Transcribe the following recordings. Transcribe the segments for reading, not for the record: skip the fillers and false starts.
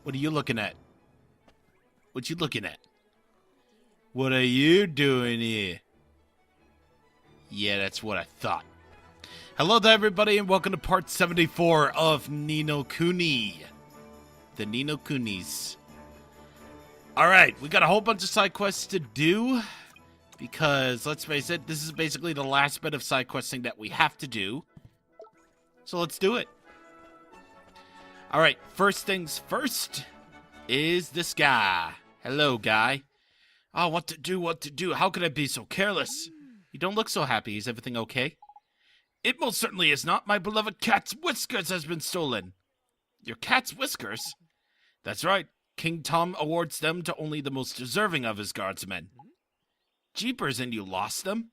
What are you looking at? What you looking at? What are you doing here? Yeah, that's what I thought. Hello to everybody and welcome to part 74 of Ni no Kuni. The Ni no Kunis. Alright, we got a whole bunch of side quests to do. Because, let's face it, this is basically the last bit of side questing that we have to do. So let's do it. Alright, first things first is this guy. Hello, guy. Oh, what to do? How could I be so careless? You don't look so happy. Is everything okay? It most certainly is not. My beloved cat's whiskers has been stolen. Your cat's whiskers? That's right. King Tom awards them to only the most deserving of his guardsmen. Jeepers, and you lost them?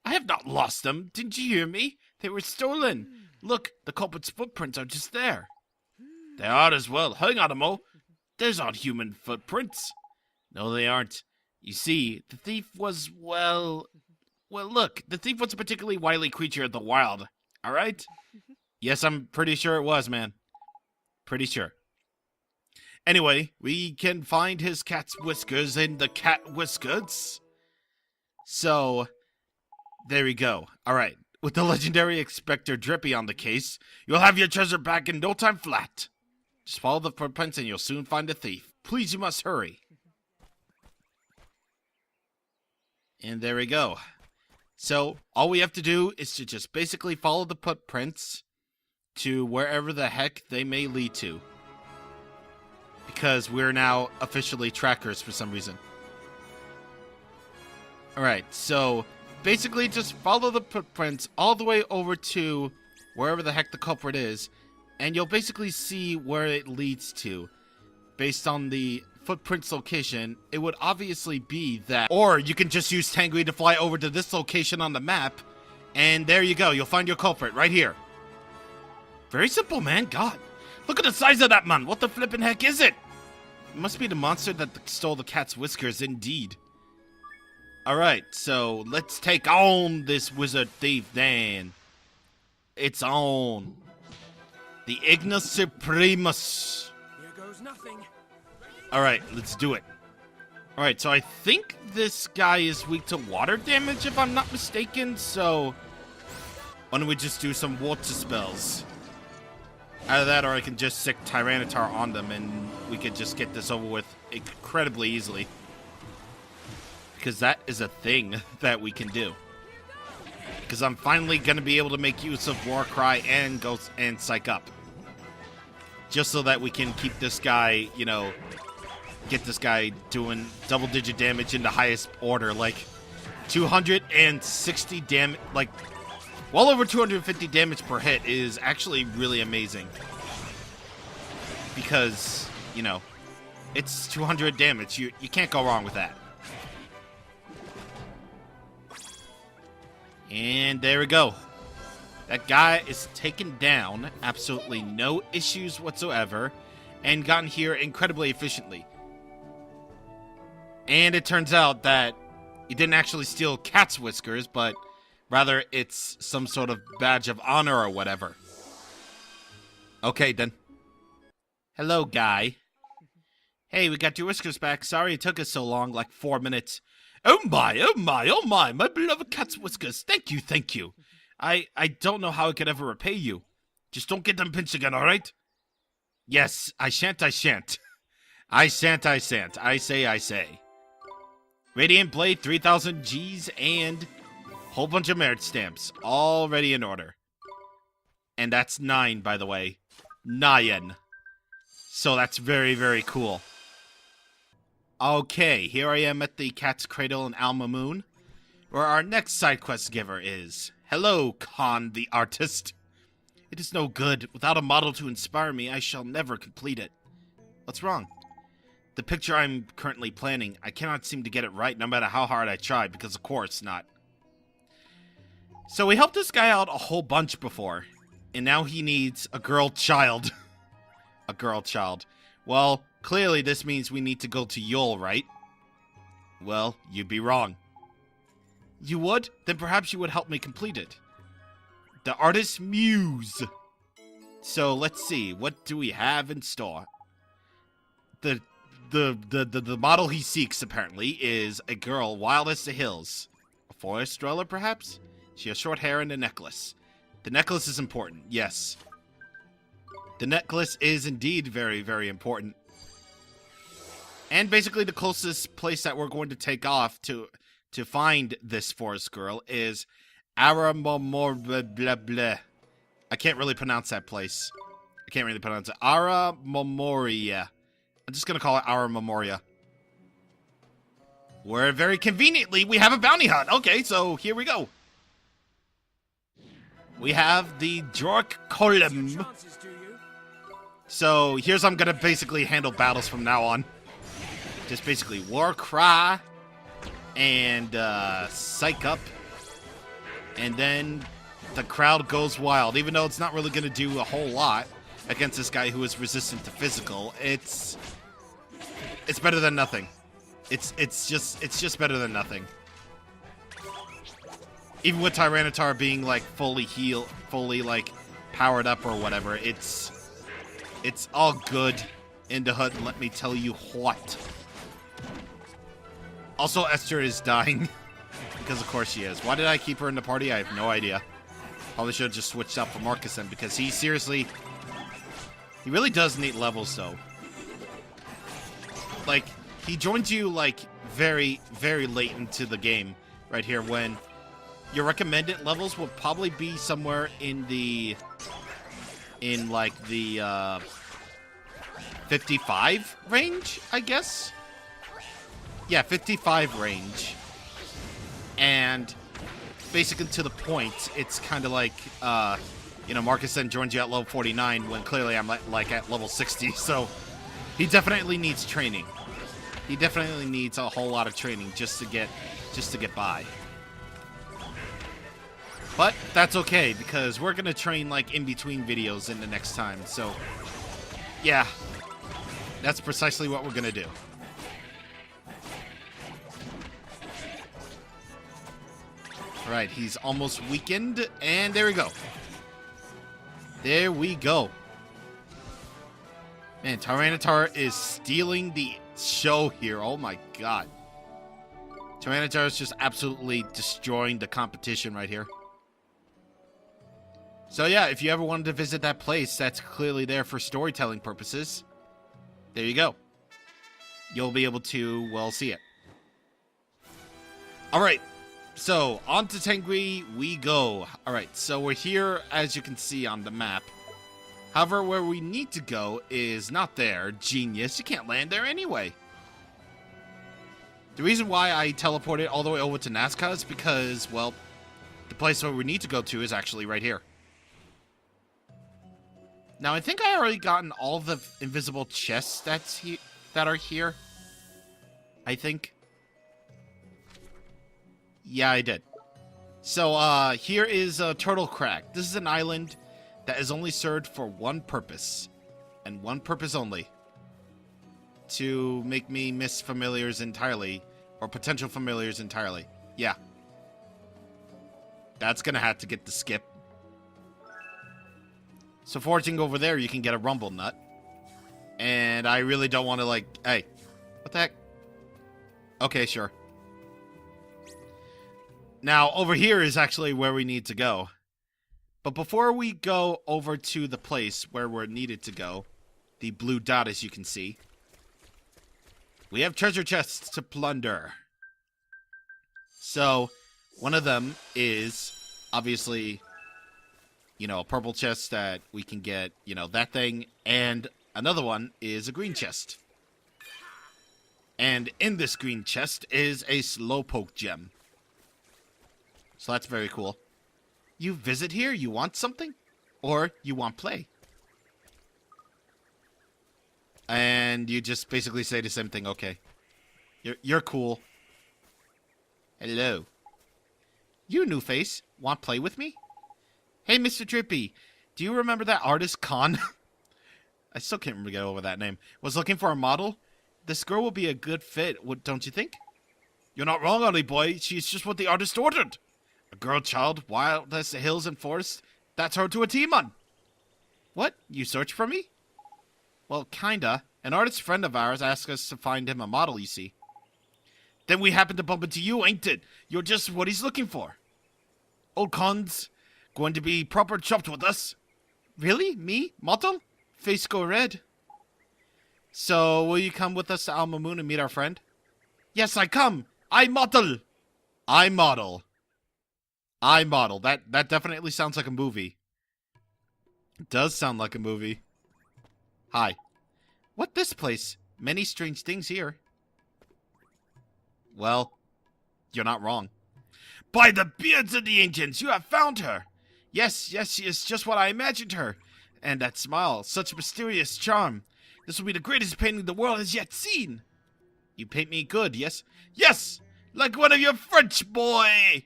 I have not lost them. Didn't you hear me? They were stolen. Look, the culprit's footprints are just there. They are as well. Hang on a mo. There's not human footprints. No, they aren't. You see, the thief was, well, look, the thief was a particularly wily creature of the wild. All right? Yes, I'm pretty sure it was, man. Pretty sure. Anyway, we can find his cat's whiskers in the cat whiskers. So, there we go. All right. With the legendary Inspector Drippy on the case, you'll have your treasure back in no time flat. Just follow the footprints and you'll soon find the thief. Please, you must hurry. And there we go. So, all we have to do is to just basically follow the footprints to wherever the heck they may lead to. Because we're now officially trackers for some reason. Alright, so basically just follow the footprints all the way over to wherever the heck the culprit is, and you'll basically see where it leads to. Based on the footprints location, it would obviously be that. Or you can just use Tangui to fly over to this location on the map, and there you go, you'll find your culprit right here. Very simple, man, God. Look at the size of that man, what the flippin' heck is it? It must be the monster that stole the cat's whiskers, indeed. Alright, so let's take on this wizard thief then. It's on. The Ignis Supremus. Here goes nothing. Alright, let's do it. Alright, so I think this guy is weak to water damage if I'm not mistaken, so why don't we just do some water spells? Either that or I can just sick Tyranitar on them and we could just get this over with incredibly easily. Because that is a thing that we can do. Because I'm finally going to be able to make use of Warcry and Ghost and Psych Up. Just so that we can keep this guy, you know, get this guy doing double-digit damage in the highest order. Like, 260 damage, like, well over 250 damage per hit is actually really amazing. Because, you know, it's 200 damage. You can't go wrong with that. And there we go. That guy is taken down. Absolutely no issues whatsoever. And gotten here incredibly efficiently. And it turns out that he didn't actually steal cat's whiskers, but rather it's some sort of badge of honor or whatever. Okay, then. Hello, guy. Hey, we got your whiskers back. Sorry it took us so long, like 4 minutes. Oh my, my beloved cat's whiskers. Thank you. I don't know how I could ever repay you. Just don't get them pinched again, alright? Yes, I shan't. I shan't. I say. Radiant Blade, 3,000 Gs, and whole bunch of merit stamps. Already in order. And that's 9, by the way. 9. So that's very, very cool. Okay, here I am at the Cat's Cradle in Alma Moon, where our next side quest giver is. Hello, Khan the artist. It is no good. Without a model to inspire me, I shall never complete it. What's wrong? The picture I'm currently planning, I cannot seem to get it right no matter how hard I try, because of course not. So we helped this guy out a whole bunch before, and now he needs a girl child. A girl child. Well, clearly this means we need to go to Yule, right? Well, you'd be wrong. You would? Then perhaps you would help me complete it. The artist's muse. So let's see, what do we have in store? the model he seeks, apparently, is a girl wild as the hills. A forest dweller, perhaps? She has short hair and a necklace. The necklace is important, yes. The necklace is indeed very, very important. And basically the closest place that we're going to take off to find this forest girl is Aramomor blah blah blah. I can't really pronounce that place. I can't really pronounce it. Ara Memoria. I'm just gonna call it Ara Memoria. Where very conveniently we have a bounty hunt. Okay, so here we go. We have the Jork Column. So here's how I'm gonna basically handle battles from now on. Just basically War Cry and Psych Up. And then the crowd goes wild. Even though it's not really gonna do a whole lot against this guy who is resistant to physical, it's better than nothing. It's just better than nothing. Even with Tyranitar being like fully like powered up or whatever, it's all good in the hood, let me tell you what. Also, Esther is dying. Because of course she is. Why did I keep her in the party? I have no idea. Probably should have just switched out for Marcus then, because he seriously... He really does need levels, though. Like, he joins you, like, very, very late into the game, right here, when your recommended levels will probably be somewhere in the... In, like, the, 55 range, I guess? Yeah, 55 range. And basically to the point, it's kind of like, you know, Marcus then joins you at level 49 when clearly I'm like at level 60. So he definitely needs training. He definitely needs a whole lot of training just to get by. But that's okay because we're gonna train like in between videos in the next time. So yeah, that's precisely what we're gonna do. Alright, he's almost weakened, and there we go. There we go. Man, Tyranitar is stealing the show here. Oh my god. Tyranitar is just absolutely destroying the competition right here. So yeah, if you ever wanted to visit that place, that's clearly there for storytelling purposes. There you go. You'll be able to, well, see it. Alright. So, on to Tengri we go. Alright, so we're here, as you can see on the map. However, where we need to go is not there. Genius, you can't land there anyway. The reason why I teleported all the way over to Nazca is because, well, the place where we need to go to is actually right here. Now, I think I already gotten all the invisible chests that are here. I think. Yeah, I did. So, here is Turtle Crag. This is an island that is only served for one purpose. And one purpose only. To make me miss familiars entirely. Or potential familiars entirely. Yeah. That's gonna have to get the skip. So, foraging over there, you can get a rumble nut. And I really don't want to, like... Hey. What the heck? Okay, sure. Now, over here is actually where we need to go. But before we go over to the place where we're needed to go, the blue dot as you can see, we have treasure chests to plunder. So, one of them is, obviously, you know, a purple chest that we can get, you know, that thing, and another one is a green chest. And in this green chest is a slowpoke gem. So that's very cool. You visit here, you want something? Or you want play? And you just basically say the same thing, okay. You're cool. Hello. You, new face, want play with me? Hey, Mr. Trippy, do you remember that artist Khan? I still can't get over that name. Was looking for a model? This girl will be a good fit, don't you think? You're not wrong, Ollie boy. She's just what the artist ordered. A girl child, wild as the hills and forests. That's her to a T-man. What? You search for me? Well, kinda. An artist friend of ours asked us to find him a model, you see. Then we happened to bump into you, ain't it? You're just what he's looking for. Old Con's going to be proper chopped with us. Really? Me? Model? Face go red. So, will you come with us to Alma Moon and meet our friend? Yes, I come. I model. I model. I model. That definitely sounds like a movie. It does sound like a movie. Hi. What this place? Many strange things here. Well, you're not wrong. By the beards of the ancients, you have found her. Yes, she is just what I imagined her. And that smile, such mysterious charm. This will be the greatest painting the world has yet seen. You paint me good, yes? Yes! Like one of your French boy!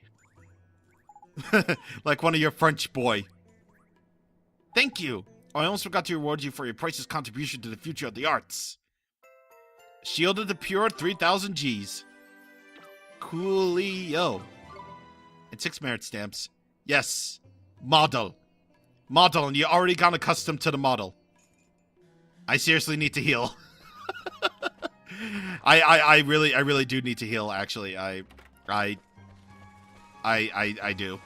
Like one of your French boy. Thank you. I almost forgot to reward you for your priceless contribution to the future of the arts. Shielded the pure 3,000 Gs. Coolio. And 6 merit stamps. Yes. Model. Model, and you already got accustomed to the model. I seriously need to heal. I really do need to heal, actually. I do.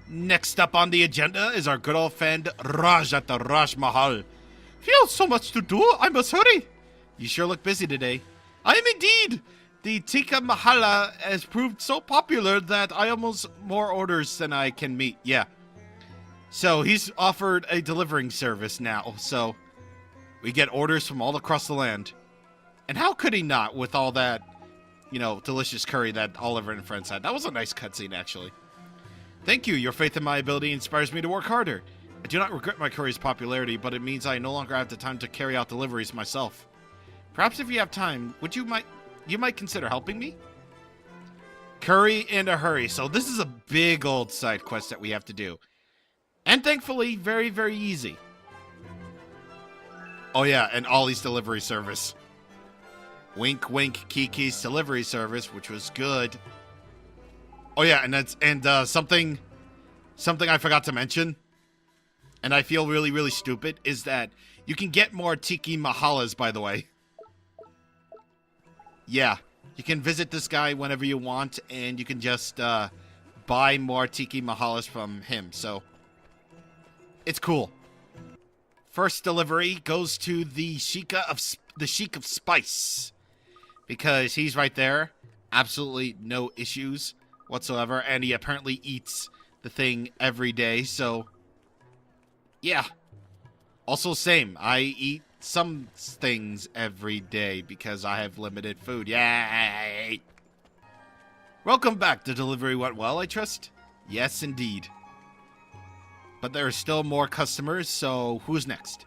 Next up on the agenda is our good old friend Raj at the Raj Mahal. Feels so much to do, I must hurry. You sure look busy today. I am indeed. The Tikka Mahala has proved so popular that I almost more orders than I can meet. Yeah. So he's offered a delivering service now. So we get orders from all across the land. And how could he not with all that, you know, delicious curry that Oliver and friends had? That was a nice cutscene, actually. Thank you. Your faith in my ability inspires me to work harder. I do not regret my curry's popularity, but it means I no longer have the time to carry out deliveries myself. Perhaps if you have time, you might consider helping me? Curry in a hurry. So this is a big old side quest that we have to do. And thankfully, very, very easy. Oh yeah, and Ollie's delivery service. Wink, wink, Kiki's delivery service, which was good. Oh yeah, and something I forgot to mention, and I feel really, really stupid, is that you can get more Tiki Mahalas, by the way. Yeah, you can visit this guy whenever you want, and you can just buy more Tiki Mahalas from him, so it's cool. First delivery goes to the Sheik of Spice, because he's right there. Absolutely no issues whatsoever, and he apparently eats the thing every day, so yeah. Also same, I eat some things every day because I have limited food. Yay! Welcome back. The delivery went well, I trust? Yes, indeed. But there are still more customers, so who's next?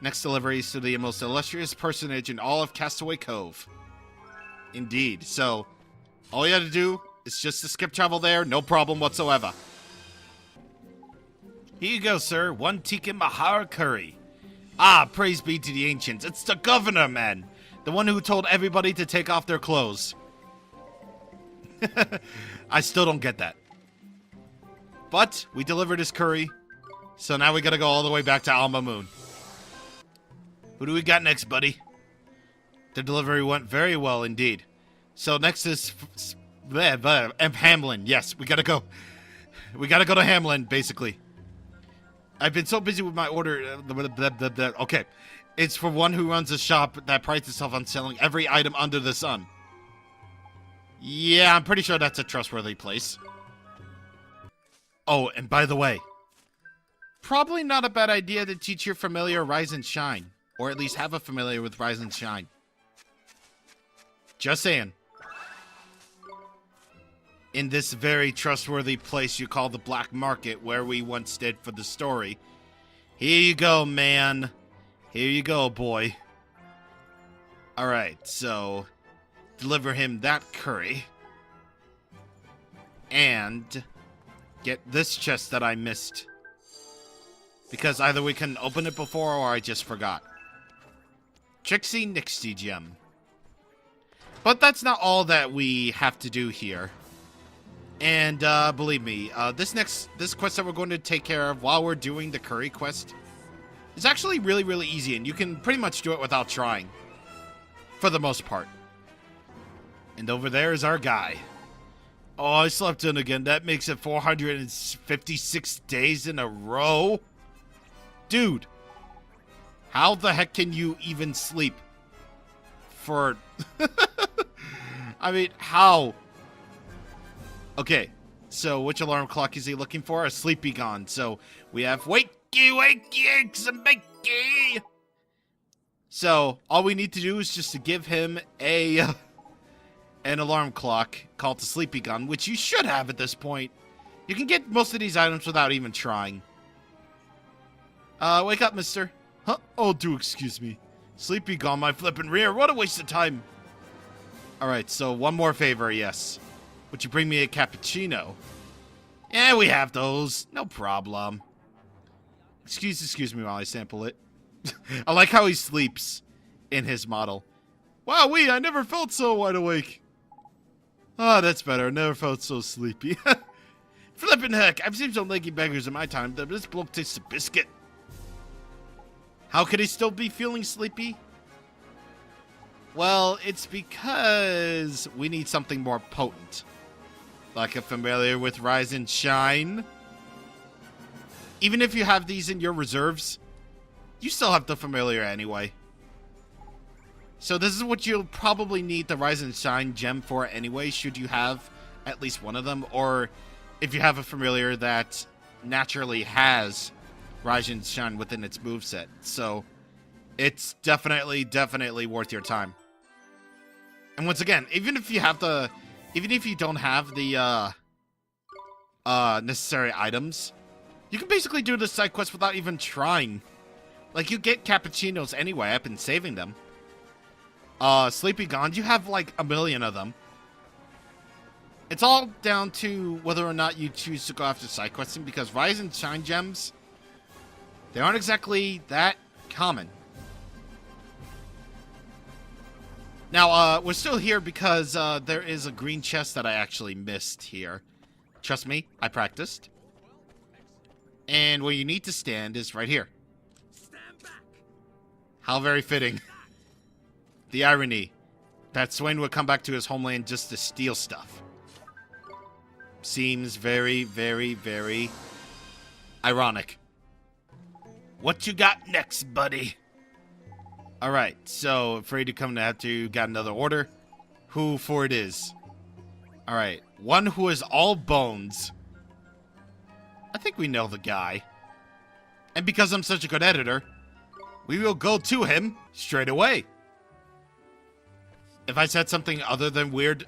Next delivery is to the most illustrious personage in all of Castaway Cove. Indeed, so all you have to do is just to skip travel there, no problem whatsoever. Here you go, sir. 1 Tikka Mahar curry. Ah, praise be to the ancients. It's the governor, man. The one who told everybody to take off their clothes. I still don't get that. But we delivered his curry, so now we gotta go all the way back to Alma Moon. Who do we got next, buddy? The delivery went very well indeed. So next is Hamlin. Yes, we gotta go. We gotta go to Hamlin, basically. I've been so busy with my order. Okay. It's for one who runs a shop that prides itself on selling every item under the sun. Yeah, I'm pretty sure that's a trustworthy place. Oh, and by the way, probably not a bad idea to teach your familiar Rise and Shine. Or at least have a familiar with Rise and Shine. Just saying. In this very trustworthy place you call the Black Market, where we once did for the story. Here you go, man. Here you go, boy. Alright, so deliver him that curry. And get this chest that I missed. Because either we can open it before or I just forgot. Trixie Nixie Gem. But that's not all that we have to do here. And believe me, this quest that we're going to take care of while we're doing the curry quest is actually really, really easy, and you can pretty much do it without trying. For the most part. And over there is our guy. Oh, I slept in again. That makes it 456 days in a row. Dude. How the heck can you even sleep? For... I mean, how? Okay. So, which alarm clock is he looking for? A sleepy gone. So, we have wakey, wakey, eggs and bakey. So, all we need to do is just to give him an alarm clock called the sleepy gun, which you should have at this point. You can get most of these items without even trying. Wake up, mister. Huh? Oh, do excuse me. Sleepy gun, my flippin' rear. What a waste of time. Alright, so one more favor, yes. Would you bring me a cappuccino? Yeah, we have those. No problem. Excuse me while I sample it. I like how he sleeps in his model. Wow, I never felt so wide awake. Ah, that's better. I never felt so sleepy. Flippin' heck, I've seen some leggy beggars in my time, but this bloke tastes a biscuit. How could he still be feeling sleepy? Well, it's because we need something more potent. Like a familiar with Rise and Shine. Even if you have these in your reserves, you still have the familiar anyway. So this is what you'll probably need the Rise and Shine gem for anyway, should you have at least one of them. Or if you have a familiar that naturally has Rise and Shine within its moveset. So it's definitely worth your time. And once again, even if you don't have the necessary items, you can basically do the side quest without even trying. Like, you get cappuccinos anyway. I've been saving them. Sleepy Gons, you have like a million of them. It's all down to whether or not you choose to go after side questing, because Rise and Shine gems, they aren't exactly that common. Now, we're still here because there is a green chest that I actually missed here. Trust me, I practiced. And where you need to stand is right here. How very fitting. The irony that Swain would come back to his homeland just to steal stuff. Seems very, very, very ironic. What you got next, buddy? Alright, so afraid to come to have to got another order. Who for it is? Alright, one who is all bones. I think we know the guy. And because I'm such a good editor, we will go to him straight away. If I said something other than weird,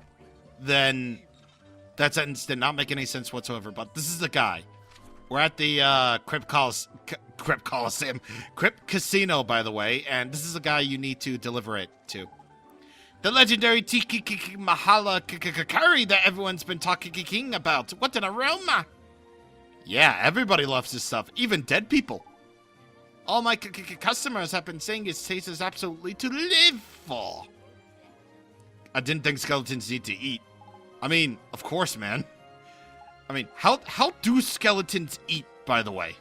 then that sentence did not make any sense whatsoever. But this is the guy. We're at the Crypt Coliseum. Crypt Casino, by the way. And this is the guy you need to deliver it to. The legendary Tiki Mahala curry that everyone's been talking about. What an aroma! Yeah, everybody loves this stuff. Even dead people. All my customers have been saying its taste is absolutely to live for. I didn't think skeletons need to eat. I mean, of course, man. I mean, how do skeletons eat, by the way?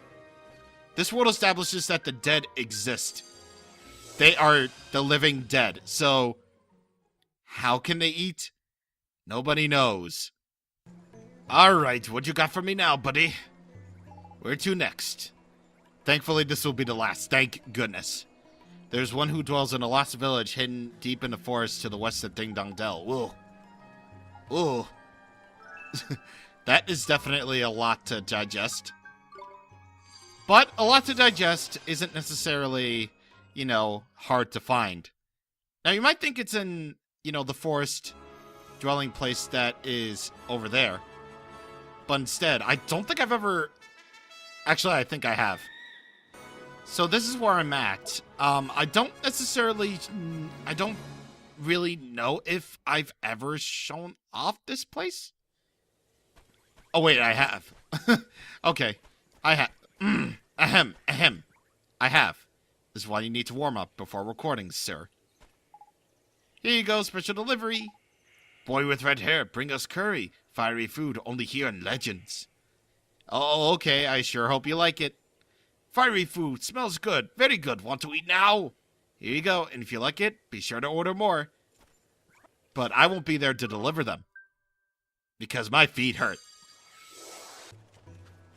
This world establishes that the dead exist. They are the living dead. So, how can they eat? Nobody knows. Alright, what you got for me now, buddy? Where to next? Thankfully, this will be the last. Thank goodness. There's one who dwells in a lost village hidden deep in the forest to the west of Ding Dong Dell. Ooh. Ooh. That is definitely a lot to digest. But a lot to digest isn't necessarily, you know, hard to find. Now, you might think it's in, you know, the forest dwelling place that is over there. But instead, I don't think I've ever... Actually, I think I have. So this is where I'm at. I don't really know if I've ever shown off this place. Oh, wait, I have. Okay. I have. Ahem. I have. This is why you need to warm up before recording, sir. Here you go, special delivery. Boy with red hair, bring us curry. Fiery food only here in Legends. Oh, okay, I sure hope you like it. Fiery food. Smells good. Very good. Want to eat now? Here you go. And if you like it, be sure to order more. But I won't be there to deliver them. Because my feet hurt.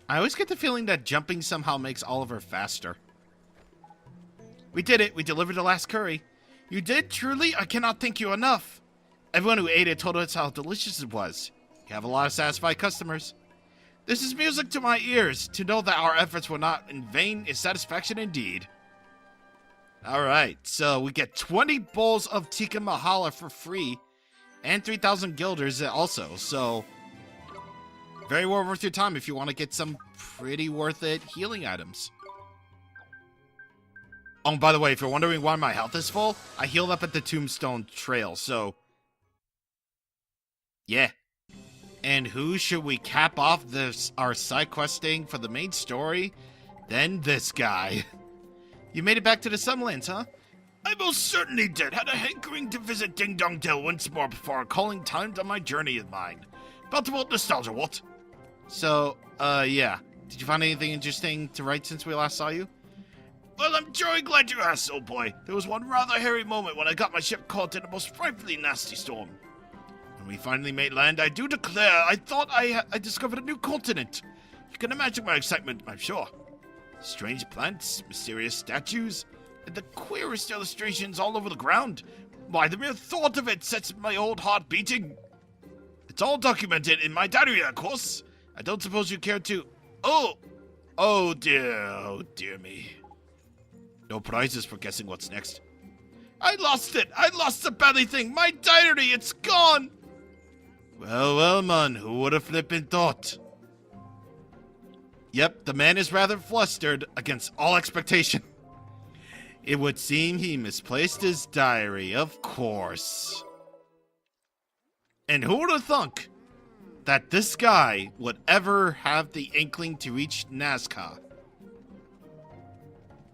I always get the feeling that jumping somehow makes Oliver faster. We did it. We delivered the last curry. You did? Truly? I cannot thank you enough. Everyone who ate it told us how delicious it was. You have a lot of satisfied customers. This is music to my ears. To know that our efforts were not in vain is satisfaction indeed. Alright, so we get 20 bowls of tikka mahala for free. And 3,000 guilders also, so... very well worth your time if you want to get some pretty worth it healing items. Oh, and by the way, if you're wondering why my health is full, I healed up at the Tombstone Trail, so... yeah. And who should we cap off our side questing for the main story? Then this guy. You made it back to the Sunlands, huh? I most certainly did. Had a hankering to visit Ding Dong Dell once more before calling time to my journey of mine. Felt about nostalgia, what? So, yeah. Did you find anything interesting to write since we last saw you? Well, I'm jolly glad you asked, old boy. There was one rather hairy moment when I got my ship caught in a most frightfully nasty storm. When we finally made land, I do declare, I thought I discovered a new continent. You can imagine my excitement, I'm sure. Strange plants, mysterious statues, and the queerest illustrations all over the ground. Why, the mere thought of it sets my old heart beating. It's all documented in my diary, of course. I don't suppose you care to... Oh dear me. No prizes for guessing what's next. I lost it! I lost the belly thing! My diary, it's gone! Well, man, who would have flippin' thought? Yep, the man is rather flustered against all expectation. It would seem he misplaced his diary, of course. And who would have thunk that this guy would ever have the inkling to reach Nazca?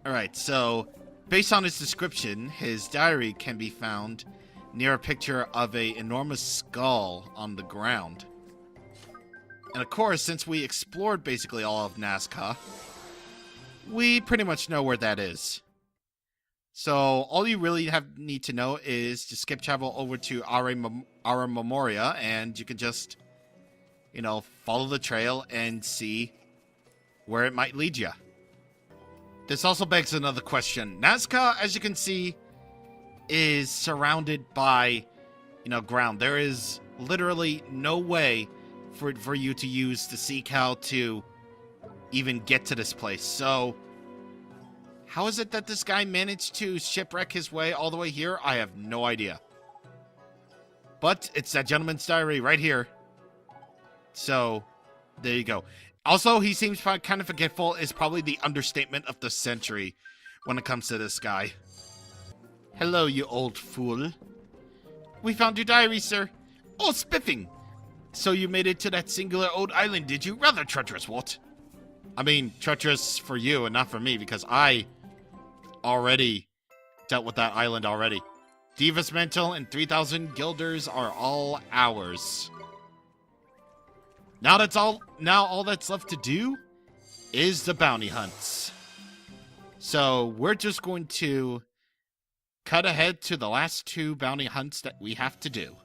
Alright, so, based on his description, his diary can be found near a picture of an enormous skull on the ground. And of course, since we explored basically all of Nazca, we pretty much know where that is. So, all you really need to know is to skip travel over to Ara Memoria, and you can just, follow the trail and see where it might lead you. This also begs another question. Nazca, as you can see, is surrounded by, ground. There is literally no way for you to use the sea cow to even get to this place. So, how is it that this guy managed to shipwreck his way all the way here? I have no idea. But it's that gentleman's diary right here. So, there you go. Also, he seems kind of forgetful is probably the understatement of the century when it comes to this guy. Hello, you old fool. We found your diary, sir. Oh, spiffing! So you made it to that singular old island, did you? Rather treacherous, what? I mean, treacherous for you and not for me, because I already dealt with that island already. Divas Mental and 3,000 guilders are all ours. Now all that's left to do is the bounty hunts. So we're just going to cut ahead to the last two bounty hunts that we have to do.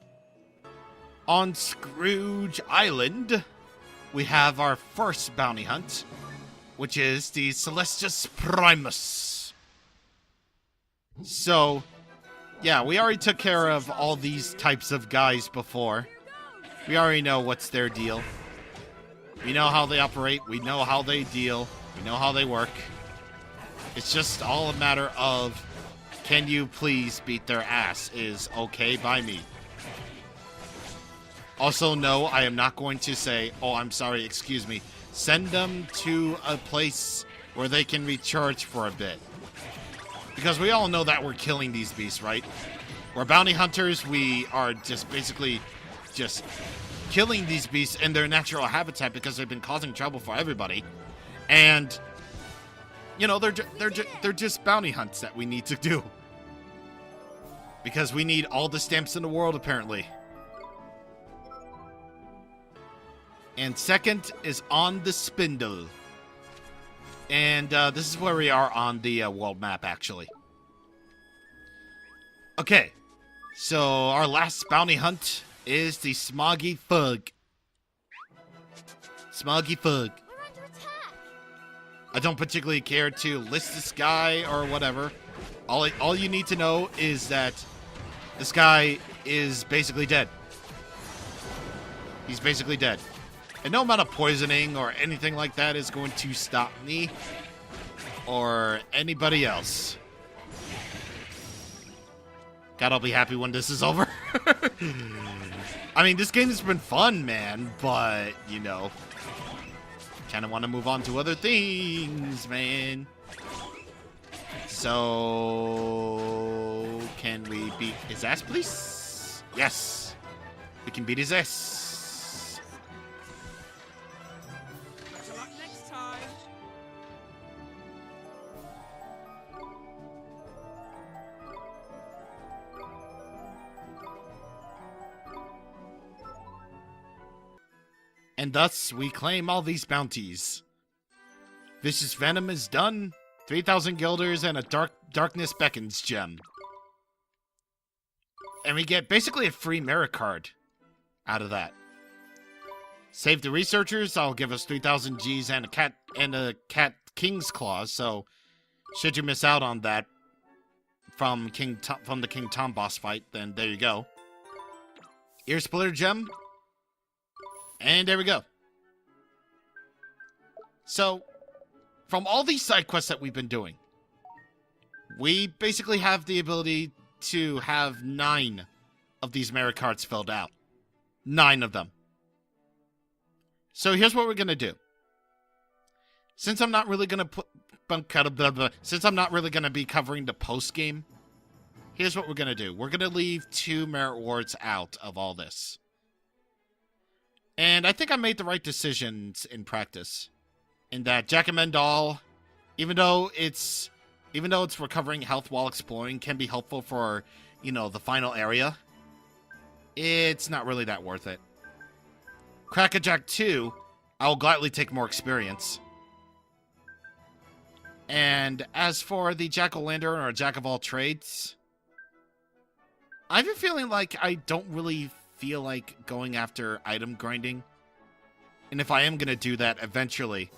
On Scrooge Island, we have our first bounty hunt, which is the Celestus Primus. So, yeah, we already took care of all these types of guys before. We already know what's their deal. We know how they operate. We know how they deal. We know how they work. It's just all a matter of, can you please beat their ass is okay by me. Also, no, I am not going to say, oh, I'm sorry, excuse me. Send them to a place where they can recharge for a bit. Because we all know that we're killing these beasts, right? We're bounty hunters. We are just basically just killing these beasts in their natural habitat because they've been causing trouble for everybody. And, they're just bounty hunts that we need to do. Because we need all the stamps in the world, apparently. And second is on the spindle. And this is where we are on the world map, actually. Okay, so our last bounty hunt is the Smoggy Fug. Smoggy Fug. We're under attack. I don't particularly care to list this guy or whatever. All you need to know is that this guy is basically dead. He's basically dead. And no amount of poisoning or anything like that is going to stop me or anybody else. God, I'll be happy when this is over. I mean, this game has been fun, man, but, you know, kind of want to move on to other things, man. So, can we beat his ass, please? Yes, we can beat his ass. Better luck next time. And thus, we claim all these bounties. Vicious Venom is done. 3,000 guilders and a Darkness Beckons gem. And we get basically a free merit card out of that. Save the researchers, I'll give us 3,000 Gs and a cat King's Claws, so should you miss out on that from the King Tom boss fight, then there you go. Ear Splitter gem. And there we go. So, from all these side quests that we've been doing, we basically have the ability to have 9 of these merit cards filled out. 9 of them. So here's what we're going to do. Since I'm not really going to be covering the post game, here's what we're going to do. We're going to leave 2 merit wards out of all this. And I think I made the right decisions in practice. In that Jack and Mendal, even though it's recovering health while exploring, can be helpful for, you know, the final area, it's not really that worth it. Crackerjack 2, I will gladly take more experience. And as for the Jack-o'-lantern or Jack of all trades, I've been feeling like I don't really feel like going after item grinding. And if I am going to do that eventually,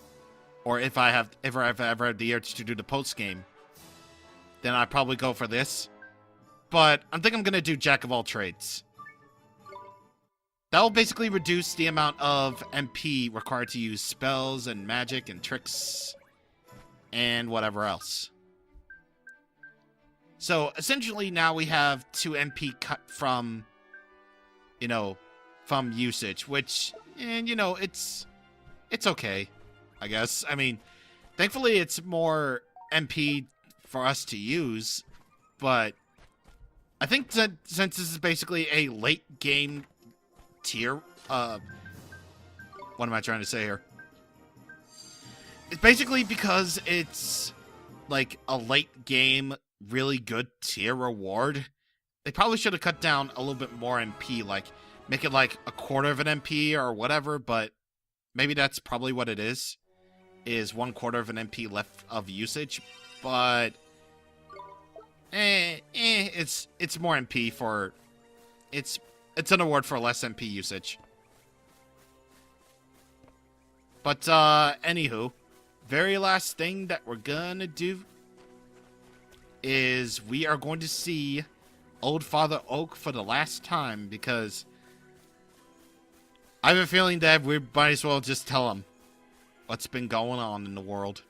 or if I have ever had the urge to do the post game, then I'd probably go for this. But I think I'm going to do Jack of all trades. That will basically reduce the amount of MP required to use spells and magic and tricks and whatever else. So essentially now we have 2 MP cut from, you know, from usage, which, and you know, it's okay, I guess. I mean, thankfully it's more MP for us to use, but I think that since this is basically a late game tier, what am I trying to say here? It's basically because it's like a late game, really good tier reward. They probably should have cut down a little bit more MP, like make it like a quarter of an MP or whatever, but maybe that's probably what it is 1/4 of an MP left of usage, but it's more MP for, it's an award for less MP usage. But anywho, very last thing that we're gonna do is we are going to see Old Father Oak for the last time, because I have a feeling that we might as well just tell him what's been going on in the world.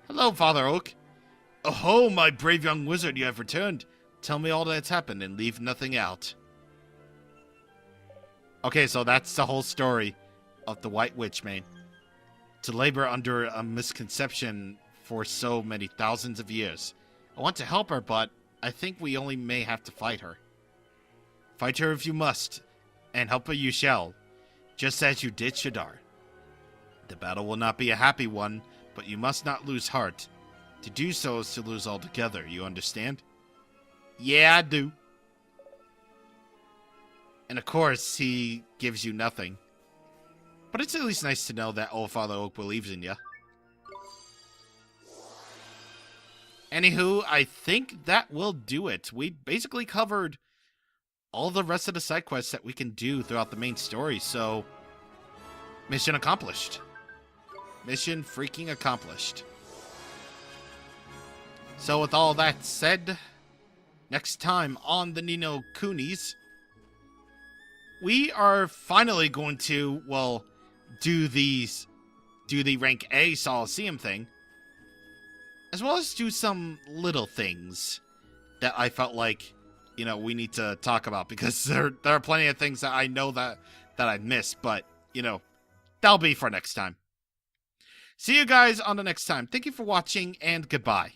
Hello, Father Oak. Oh, my brave young wizard, you have returned. Tell me all that's happened and leave nothing out. Okay, so that's the whole story of the White Witch, man. To labor under a misconception for so many thousands of years. I want to help her, but I think we only may have to fight her. Fight her if you must, and help her you shall, just as you did Shadar. The battle will not be a happy one, but you must not lose heart. To do so is to lose altogether, you understand? Yeah, I do. And of course, he gives you nothing. But it's at least nice to know that Old Father Oak believes in you. Anywho, I think that will do it. We basically covered all the rest of the side quests that we can do throughout the main story, so mission accomplished. Mission freaking accomplished. So with all that said, next time on the Nino Kunis, we are finally going to, well, do the rank A Coliseum thing, as well as do some little things that I felt like, you know, we need to talk about, because there are plenty of things that I know that I missed, but, you know, that'll be for next time. See you guys on the next time. Thank you for watching, and goodbye.